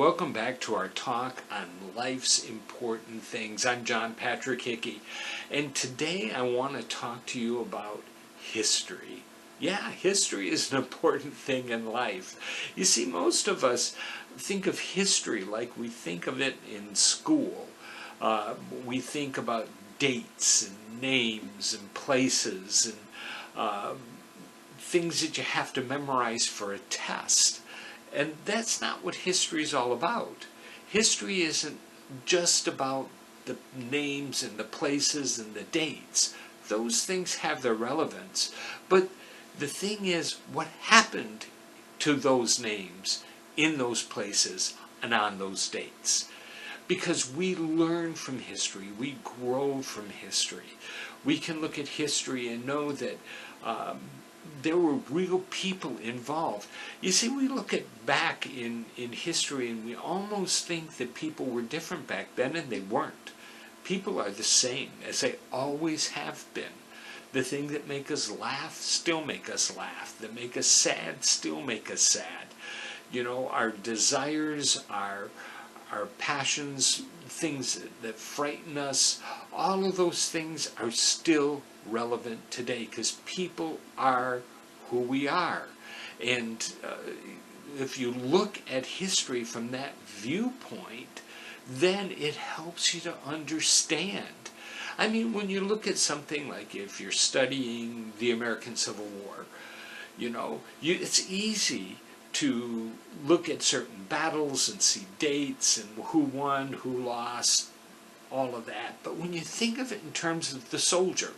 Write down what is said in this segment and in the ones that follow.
welcome back to our talk on life's important things. I'm John Patrick Hickey, and today I want to talk to you about history. Yeah, history is an important thing in life. You see, most of us think of history like we think of it in school. We think about dates and names and places and things that you have to memorize for a test. And that's not what history is all about. History isn't just about the names and the places and the dates. Those things have their relevance. But the thing is, what happened to those names in those places and on those dates? Because we learn from history, we grow from history. We can look at history and know that there were real people involved. You see, we look back in history and we almost think that people were different back then, and they weren't. People are the same as they always have been. The things that make us laugh still make us laugh. That make us sad still make us sad. You know, our desires, our passions, things that frighten us, all of those things are still relevant today because people are who we are. And if you look at history from that viewpoint, then it helps you to understand. I mean, when you look at something like if you're studying the American Civil War, you know, it's easy to look at certain battles and see dates and who won, who lost, all of that. But when you think of it in terms of the soldier,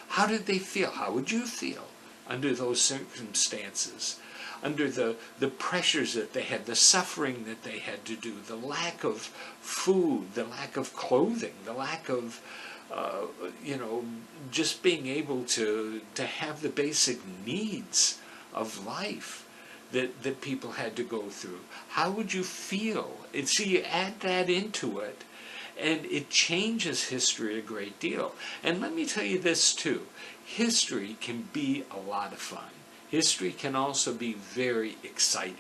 how did they feel? How would you feel under those circumstances? Under the pressures that they had, the suffering that they had to do, the lack of food, the lack of clothing, the lack of, just being able to have the basic needs of life that people had to go through. How would you feel? And see, you add that into it, and it changes history a great deal. And let me tell you this too. History can be a lot of fun. History can also be very exciting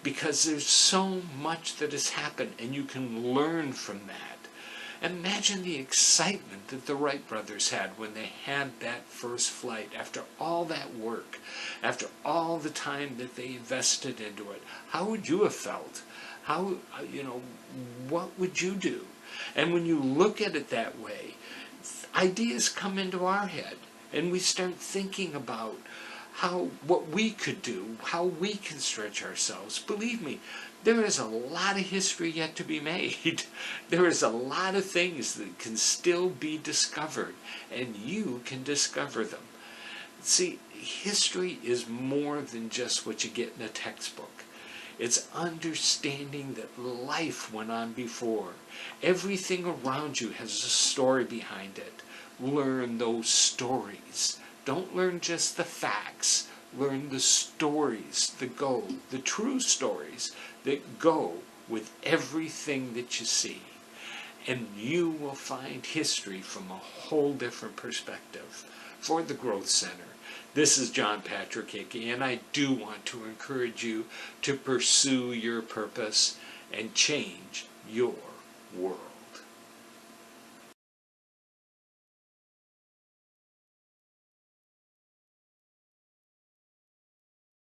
because there's so much that has happened and you can learn from that. Imagine the excitement that the Wright brothers had when they had that first flight after all that work, after all the time that they invested into it. How would you have felt? How, what would you do? And when you look at it that way, ideas come into our head and we start thinking about what we could do, how we can stretch ourselves. Believe me, there is a lot of history yet to be made. There is a lot of things that can still be discovered, and you can discover them. See, history is more than just what you get in a textbook. It's understanding that life went on before. Everything around you has a story behind it. Learn those stories. Don't learn just the facts. Learn the stories the true stories that go with everything that you see. And you will find history from a whole different perspective. For the Growth Center, this is John Patrick Hickey, and I do want to encourage you to pursue your purpose and change your world.